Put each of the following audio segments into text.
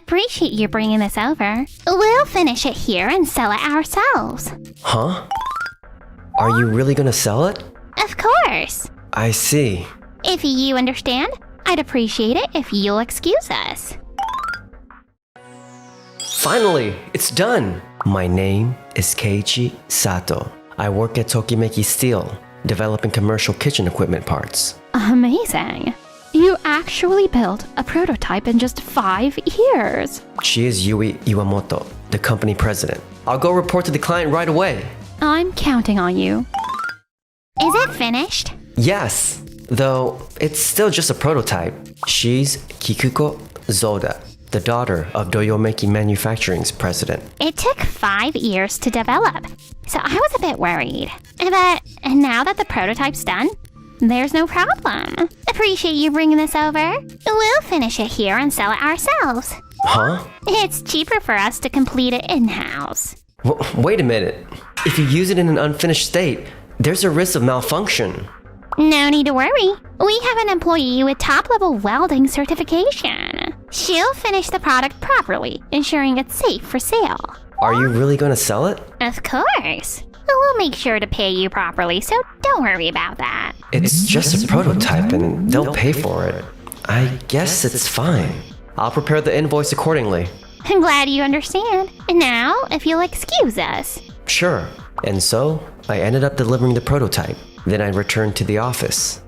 appreciate you bringing this over. We'll finish it here and sell it ourselves. Huh? Are you really gonna sell it? Of course. I see. If you understand, I'd appreciate it if you'll excuse us. Finally, it's done! My name is Keiichi Sato. I work at Tokimeki Steel, developing commercial kitchen equipment parts. Amazing. You actually built a prototype in just 5 years. She is Yui Iwamoto, the company president. I'll go report to the client right away. I'm counting on you. Is it finished? Yes, though it's still just a prototype. She's Kikuko Zoda, the daughter of Doyomeki Manufacturing's president. It took 5 years to develop, so I was a bit worried. But now that the prototype's done, there's no problem. Appreciate you bringing this over. We'll finish it here and sell it ourselves. Huh? It's cheaper for us to complete it in-house. Wait a minute. If you use it in an unfinished state, there's a risk of malfunction. No need to worry. We have an employee with top-level welding certification. She'll finish the product properly, ensuring it's safe for sale. Are you really going to sell it? Of course. We'll make sure to pay you properly, so don't worry about that. It's just a prototype and they'll pay for it. I guess it's fine. I'll prepare the invoice accordingly. I'm glad you understand. And now, if you'll excuse us. Sure. And so, I ended up delivering the prototype. Then I returned to the office.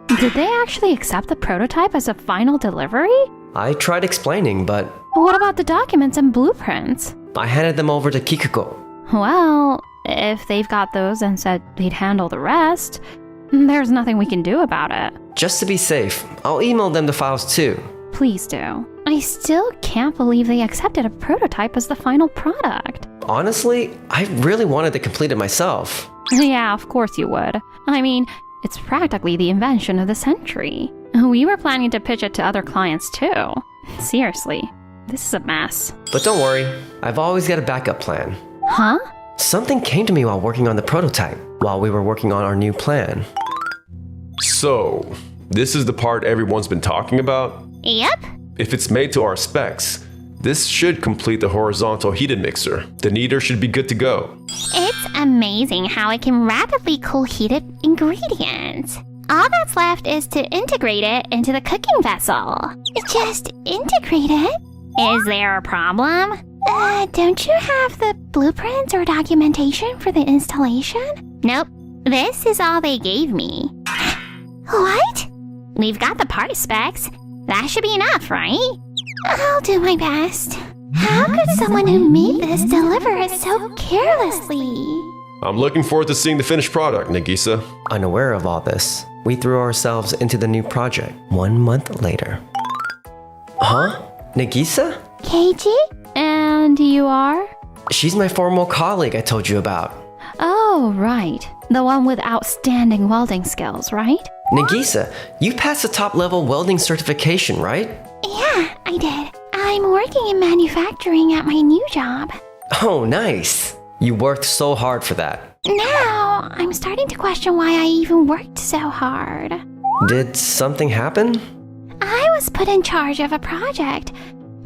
Did they actually accept the prototype as a final delivery? I tried explaining, but What about the documents and blueprints? I handed them over to Kikuko. Well, if they've got those and said they'd handle the rest, there's nothing we can do about it. Just to be safe, I'll email them the files too. Please do. I still can't believe they accepted a prototype as the final product. Honestly, I really wanted to complete it myself. Yeah, of course you would. I mean, it's practically the invention of the century. We were planning to pitch it to other clients too. Seriously, this is a mess. But don't worry, I've always got a backup plan. Huh? Something came to me while working on the prototype, while we were working on our new plan. So, this is the part everyone's been talking about? Yep. If it's made to our specs, this should complete the horizontal heated mixer. The kneader should be good to go. It's amazing how it can rapidly cool heated ingredients. All that's left is to integrate it into the cooking vessel. Just integrate it? Is there a problem? Don't you have the blueprints or documentation for the installation? Nope. This is all they gave me. What? We've got the part specs. That should be enough, right? I'll do my best. How could someone who made this deliver it so carelessly? I'm looking forward to seeing the finished product, Nagisa. Unaware of all this, we threw ourselves into the new project 1 month later. Huh? Nagisa? Keiichi? And you are? She's my former colleague I told you about. Oh, right. The one with outstanding welding skills, right? Nagisa, you passed the top-level welding certification, right? Yeah, I did. I'm working in manufacturing at my new job. Oh, nice. You worked so hard for that. Now, I'm starting to question why I even worked so hard. Did something happen? I was put in charge of a project,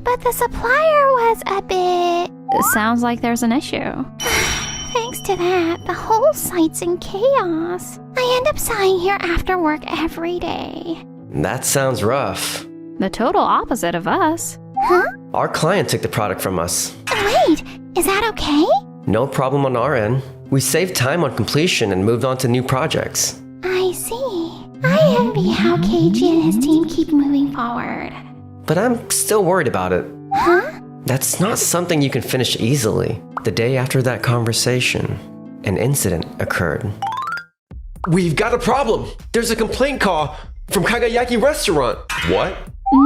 but the supplier was a bit... Sounds like there's an issue. Thanks to that, the whole site's in chaos. I end up sighing here after work every day. That sounds rough. The total opposite of us. Huh? Our client took the product from us. Wait, is that okay? No problem on our end. We saved time on completion and moved on to new projects. I see. I envy how Keiichi and his team keep moving forward. But I'm still worried about it. Huh? That's not something you can finish easily. The day after that conversation, an incident occurred. We've got a problem. There's a complaint call from Kagayaki Restaurant. What?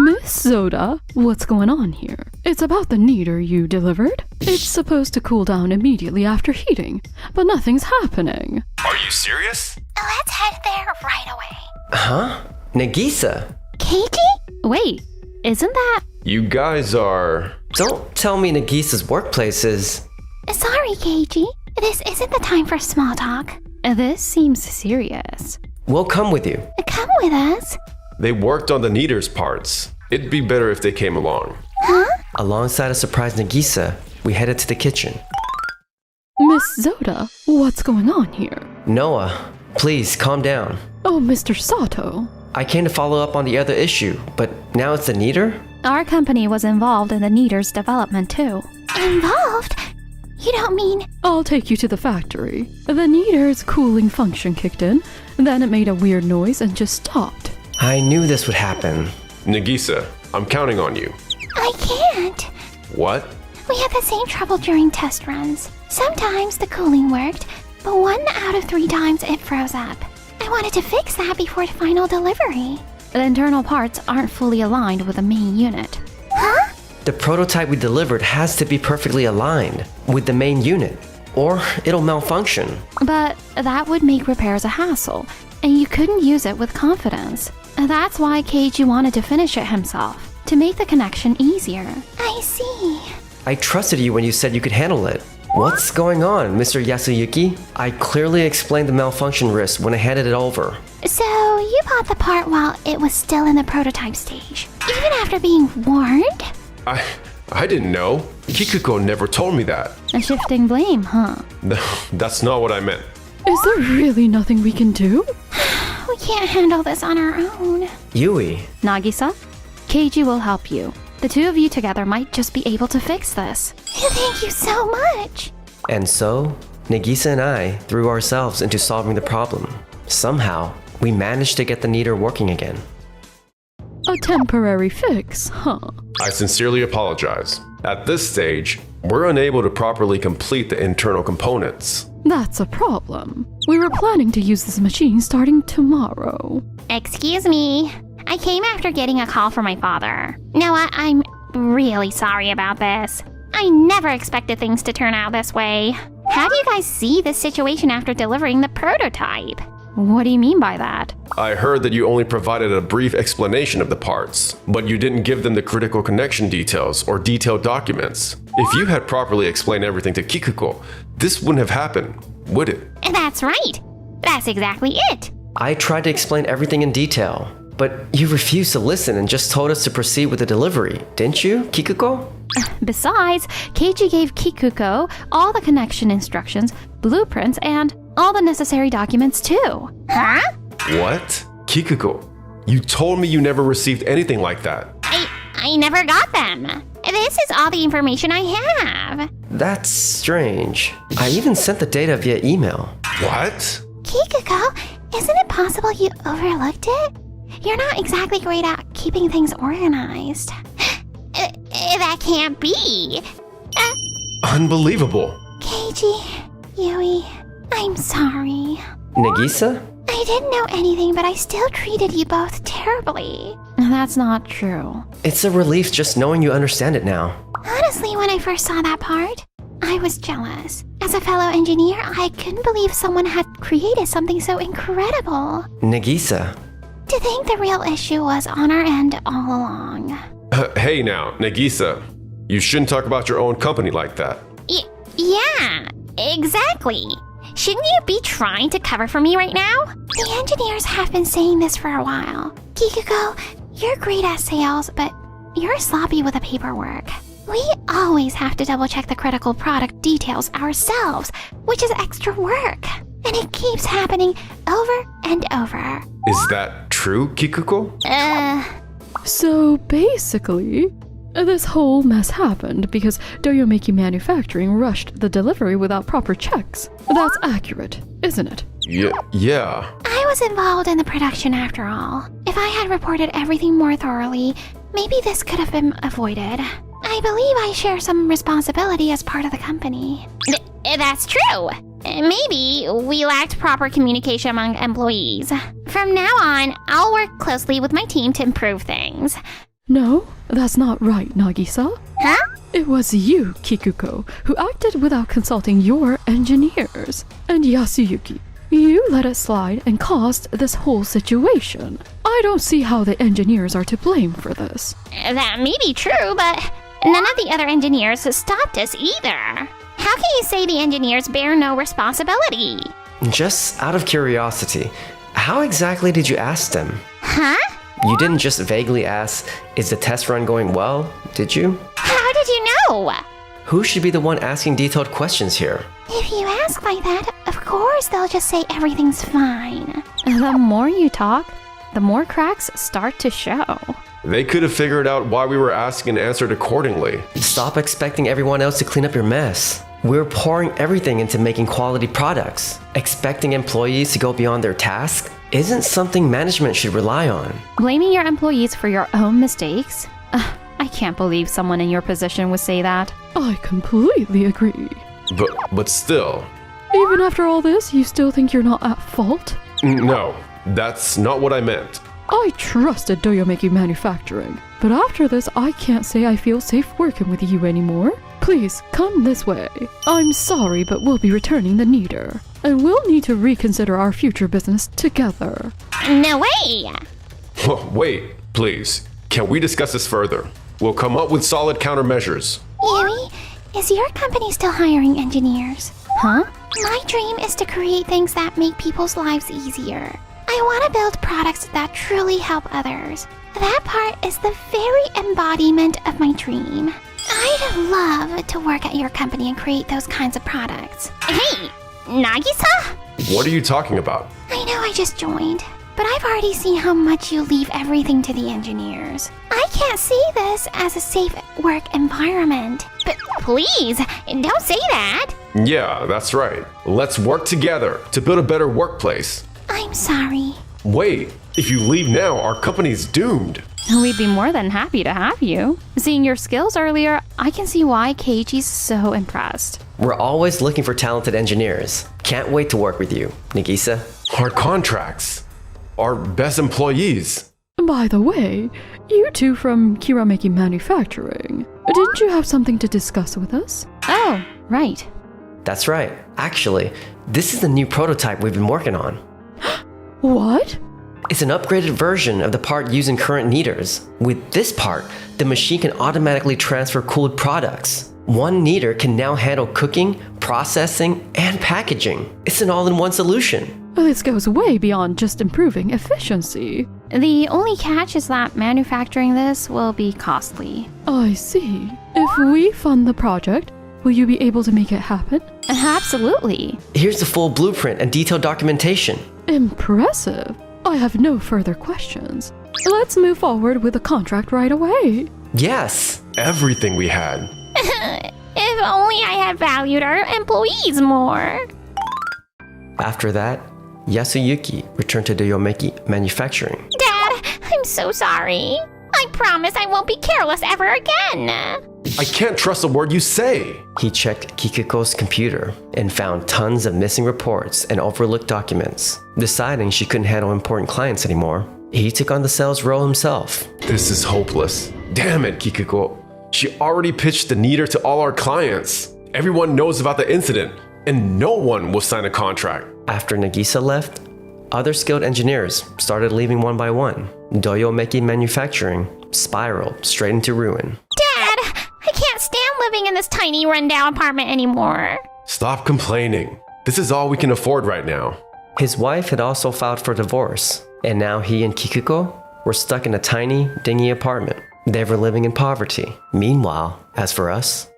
Miss Zoda, what's going on here? It's about the kneader you delivered. It's supposed to cool down immediately after heating, but nothing's happening. Are you serious? Let's head there right away. Huh? Nagisa? Keiichi? Wait, isn't that... You guys are... Don't tell me Nagisa's workplace is... Sorry, Keiichi. This isn't the time for small talk. This seems serious. We'll come with you. Come with us. They worked on the kneader's parts. It'd be better if they came along. Huh? Alongside a surprised Nagisa, we headed to the kitchen. Miss Zoda, what's going on here? Noah, please calm down. Oh, Mr. Sato. I came to follow up on the other issue, but now it's the Neater? Our company was involved in the Neater's development too. Involved? You don't mean... I'll take you to the factory. The Neater's cooling function kicked in, then it made a weird noise and just stopped. I knew this would happen. Nagisa, I'm counting on you. I can't. What? We had the same trouble during test runs. Sometimes the cooling worked, but 1 out of 3 times it froze up. I wanted to fix that before the final delivery. The internal parts aren't fully aligned with the main unit. Huh? The prototype we delivered has to be perfectly aligned with the main unit, or it'll malfunction. But that would make repairs a hassle, and you couldn't use it with confidence. That's why Keiji wanted to finish it himself, to make the connection easier. I see. I trusted you when you said you could handle it. What's going on, Mr. Yasuyuki? I clearly explained the malfunction risk when I handed it over. So, you bought the part while it was still in the prototype stage, even after being warned? I didn't know. Kikuko never told me that. Shifting blame, huh? No, that's not what I meant. Is there really nothing we can do? We can't handle this on our own. Yui, Nagisa, Keiji will help you. The two of you together might just be able to fix this. Thank you so much. and so, Nagisa and I threw ourselves into solving the problem. Somehow, we managed to get the Neater working again. A temporary fix, huh? I sincerely apologize. At this stage, we're unable to properly complete the internal components. That's a problem. We were planning to use this machine starting tomorrow. Excuse me. I came after getting a call from my father. Noah, I'm really sorry about this. I never expected things to turn out this way. How do you guys see this situation after delivering the prototype? What do you mean by that? I heard that you only provided a brief explanation of the parts, but you didn't give them the critical connection details or detailed documents. If you had properly explained everything to Kikuko, this wouldn't have happened, would it? That's right. That's exactly it. I tried to explain everything in detail, but you refused to listen and just told us to proceed with the delivery, didn't you, Kikuko? Besides, Keiji gave Kikuko all the connection instructions, blueprints, and all the necessary documents too. Huh? What? Kikuko, you told me you never received anything like that. I never got them. This is all the information I have. That's strange. I even sent the data via email. What? Kikuko, isn't it possible you overlooked it? You're not exactly great at keeping things organized. That can't be. Unbelievable. Keiji, Yui, I'm sorry. Nagisa? I didn't know anything, but I still treated you both terribly. That's not true. It's a relief just knowing you understand it now. Honestly, when I first saw that part, I was jealous. As a fellow engineer, I couldn't believe someone had created something so incredible. Nagisa, To think the real issue was on our end all along. Hey now, Nagisa, you shouldn't talk about your own company like that. Yeah, exactly. Shouldn't you be trying to cover for me right now? The engineers have been saying this for a while. Kikuko, you're great at sales, but you're sloppy with the paperwork. We always have to double check the critical product details ourselves, which is extra work. And it keeps happening over and over. Is that true, Kikuko? So basically, this whole mess happened because Doyomeki Manufacturing rushed the delivery without proper checks. That's accurate, isn't it? Yeah. I was involved in the production after all. If I had reported everything more thoroughly, maybe this could have been avoided. I believe I share some responsibility as part of the company. That's true. Maybe we lacked proper communication among employees. From now on, I'll work closely with my team to improve things. No, that's not right, Nagisa. Huh? It was you, Kikuko, who acted without consulting your engineers. And Yasuyuki, you let it slide and caused this whole situation. I don't see how the engineers are to blame for this. That may be true, but none of the other engineers has stopped us either. How can you say the engineers bear no responsibility? just out of curiosity, how exactly did you ask them? Huh? You didn't just vaguely ask, is the test run going well, did you? How did you know? Who should be the one asking detailed questions here? If you ask like that, of course they'll just say everything's fine. The more you talk, the more cracks start to show. They could have figured out why we were asking and answered accordingly. Stop expecting everyone else to clean up your mess. We're pouring everything into making quality products. Expecting employees to go beyond their task isn't something management should rely on. Blaming your employees for your own mistakes? I can't believe someone in your position would say that. I completely agree. But still. Even after all this, you still think you're not at fault? No, that's not what I meant. I trusted Doyomeki Manufacturing, but after this, I can't say I feel safe working with you anymore. Please, come this way. I'm sorry, but we'll be returning the kneader, and we'll need to reconsider our future business together. No way! Wait, please. Can we discuss this further? We'll come up with solid countermeasures. Yui, is your company still hiring engineers? Huh? My dream is to create things that make people's lives easier. I want to build products that truly help others. That part is the very embodiment of my dream. I'd love to work at your company and create those kinds of products. Hey, Nagisa? What are you talking about? I know I just joined, but I've already seen how much you leave everything to the engineers. I can't see this as a safe work environment. But please, don't say that. Yeah, that's right. Let's work together to build a better workplace. I'm sorry. Wait, if you leave now, our company's doomed. We'd be more than happy to have you. Seeing your skills earlier, I can see why Keiichi's so impressed. We're always looking for talented engineers. Can't wait to work with you, Nagisa. Our contracts. Our best employees. By the way, you two from Kirameki Manufacturing, didn't you have something to discuss with us? Oh, right. That's right. Actually, this is the new prototype we've been working on. What? It's an upgraded version of the part used in current kneaders. With this part, the machine can automatically transfer cooled products. One kneader can now handle cooking, processing, and packaging. It's an all-in-one solution. This goes way beyond just improving efficiency. The only catch is that manufacturing this will be costly. I see. If we fund the project, will you be able to make it happen? Absolutely. Here's the full blueprint and detailed documentation. Impressive. I have no further questions. Let's move forward with the contract right away. Yes! Everything we had. If only I had valued our employees more. After that, Yasuyuki returned to Doyomeki Manufacturing. Dad, I'm so sorry. I promise I won't be careless ever again. I can't trust a word you say. He checked Kikuko's computer and found tons of missing reports and overlooked documents. Deciding she couldn't handle important clients anymore, he took on the sales role himself. This is hopeless. Damn it, Kikuko. She already pitched the kneader to all our clients. Everyone knows about the incident, and no one will sign a contract. After Nagisa left, other skilled engineers started leaving one by one. Doyomeki Manufacturing spiraled straight into ruin. Dad, I can't stand living in this tiny rundown apartment anymore. Stop complaining. This is all we can afford right now. His wife had also filed for divorce, and now he and Kikuko were stuck in a tiny, dingy apartment. They were living in poverty. Meanwhile, as for us,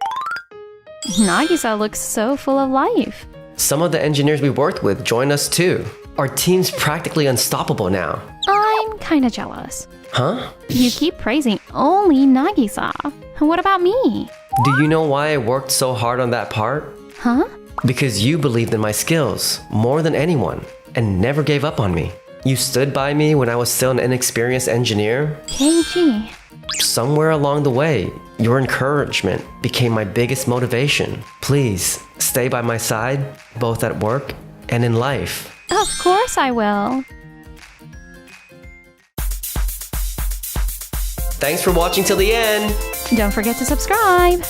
Nagisa looks so full of life. some of the engineers we worked with joined us too. Our team's practically unstoppable now. I'm kinda jealous. Huh? You keep praising only Nagisa. What about me? Do you know why I worked so hard on that part? Huh? Because you believed in my skills more than anyone and never gave up on me. You stood by me when I was still an inexperienced engineer. Keiichi. Somewhere along the way, your encouragement became my biggest motivation. Please, stay by my side, both at work and in life. Of course I will. Thanks for watching till the end! Don't forget to subscribe.